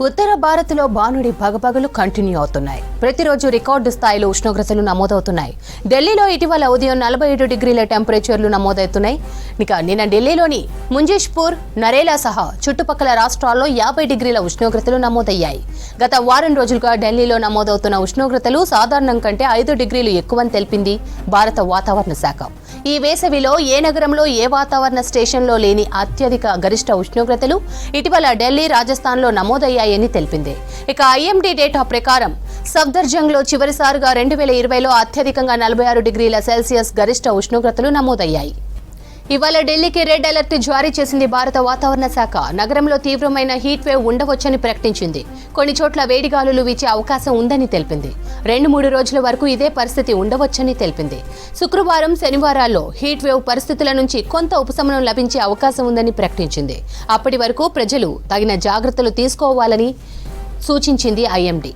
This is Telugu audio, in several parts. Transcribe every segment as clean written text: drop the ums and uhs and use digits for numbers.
ఉత్తర భారత్లో బానుడి భగభగలు కంటిన్యూ అవుతున్నాయి. ప్రతిరోజు రికార్డు స్థాయిలో ఉష్ణోగ్రతలు నమోదవుతున్నాయి. ఢిల్లీలో ఇటీవల ఉదయం 47 డిగ్రీల టెంపరేచర్లు నమోదవుతున్నాయి. నిన్న ఢిల్లీలోని ముంజేష్పూర్, నరేలా సహా చుట్టుపక్కల రాష్ట్రాల్లో 50 డిగ్రీల ఉష్ణోగ్రతలు నమోదయ్యాయి. గత వారం రోజులుగా ఢిల్లీలో నమోదవుతున్న ఉష్ణోగ్రతలు సాధారణం కంటే 5 డిగ్రీలు ఎక్కువని తెలిపింది భారత వాతావరణ శాఖ. ఈ వేసవిలో ఏ నగరంలో ఏ వాతావరణ స్టేషన్లో లేని అత్యధిక గరిష్ట ఉష్ణోగ్రతలు ఇటీవల ఢిల్లీ, రాజస్థాన్లో నమోదయ్యాయని తెలిపింది. ఇక ఐఎండీ డేటా ప్రకారం సఫ్దర్జంగ్లో చివరిసారిగా 2020లో అత్యధికంగా 46 డిగ్రీల సెల్సియస్ గరిష్ట ఉష్ణోగ్రతలు నమోదయ్యాయి. ఇవాళ ఢిల్లీకి రెడ్ అలర్ట్ జారీ చేసింది భారత వాతావరణ శాఖ. నగరంలో తీవ్రమైన హీట్ వేవ్ ఉండవచ్చని ప్రకటించింది. కొన్ని చోట్ల వేడిగాలులు వీచే అవకాశం ఉందని తెలిపింది. 2-3 రోజుల వరకు ఇదే పరిస్థితి ఉండవచ్చని తెలిపింది. శుక్రవారం, శనివారాల్లో హీట్ వేవ్ పరిస్థితుల నుంచి కొంత ఉపశమనం లభించే అవకాశం ఉందని ప్రకటించింది. అప్పటి వరకు ప్రజలు తగిన జాగ్రత్తలు తీసుకోవాలని సూచించింది ఐఎండీ.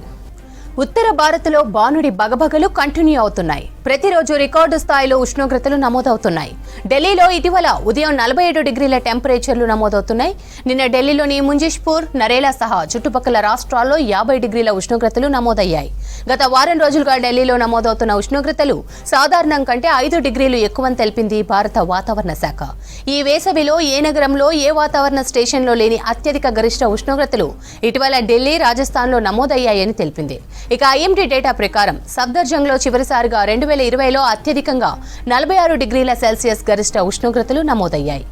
ఉత్తర భారత్లో బానుడి భగభగలు కంటిన్యూ అవుతున్నాయి. ప్రతిరోజు రికార్డు స్థాయిలో ఉష్ణోగ్రతలు నమోదవుతున్నాయి. ఢిల్లీలో ఇటీవల ఉదయం 47 డిగ్రీల టెంపరేచర్లు నమోదవుతున్నాయి. నిన్న ఢిల్లీలోని ముంజేష్పూర్, నరేలా సహా చుట్టుపక్కల రాష్ట్రాల్లో 50 డిగ్రీల ఉష్ణోగ్రతలు నమోదయ్యాయి. గత వారం రోజులుగా ఢిల్లీలో నమోదవుతున్న ఉష్ణోగ్రతలు సాధారణం కంటే 5 డిగ్రీలు ఎక్కువని తెలిపింది భారత వాతావరణ శాఖ. ఈ వేసవిలో ఏ నగరంలో ఏ వాతావరణ స్టేషన్లో లేని అత్యధిక గరిష్ట ఉష్ణోగ్రతలు ఇటీవల ఢిల్లీ, రాజస్థాన్లో నమోదయ్యాయని తెలిపింది. ఇక ఐఎండీ డేటా ప్రకారం సఫ్దర్జంగ్లో చివరిసారిగా 2020లో అత్యధికంగా 46 డిగ్రీల సెల్సియస్ గరిష్ట ఉష్ణోగ్రతలు నమోదయ్యాయి.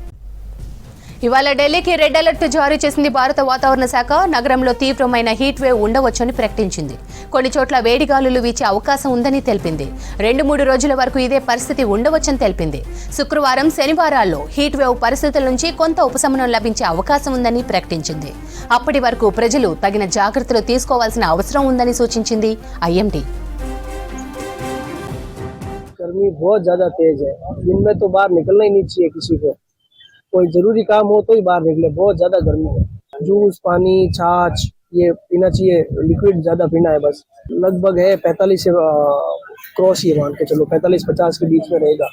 ఇవాళ ఢిల్లీకి రెడ్ అలర్ట్ జారీ చేసింది భారత వాతావరణ శాఖ. నగరంలో తీవ్రమైన హీట్ వేవ్ ఉండవచ్చని ప్రకటించింది. కొన్ని చోట్ల వేడిగాలులు వీచే అవకాశం ఉందని తెలిపింది. 2-3 రోజుల వరకు ఇదే పరిస్థితి ఉండవచ్చని తెలిపింది. శుక్రవారం, శనివారాల్లో హీట్ వేవ్ పరిస్థితుల నుంచి కొంత ఉపశమనం లభించే అవకాశం ఉందని ప్రకటించింది. అప్పటి వరకు ప్రజలు తగిన జాగ్రత్తలు తీసుకోవాల్సిన అవసరం ఉందని సూచించింది ఐఎండీ. गर्मी बहुत ज्यादा तेज है। दिन में तो बाहर निकलना ही नहीं चाहिए किसी को। कोई जरूरी काम हो तो ही बाहर निकले। बहुत ज्यादा गर्मी है। जूस, पानी, छाछ ये पीना चाहिए। लिक्विड ज्यादा पीना है बस। लगभग है 45 से क्रॉस ही मान के चलो 45-50 के बीच में रहेगा।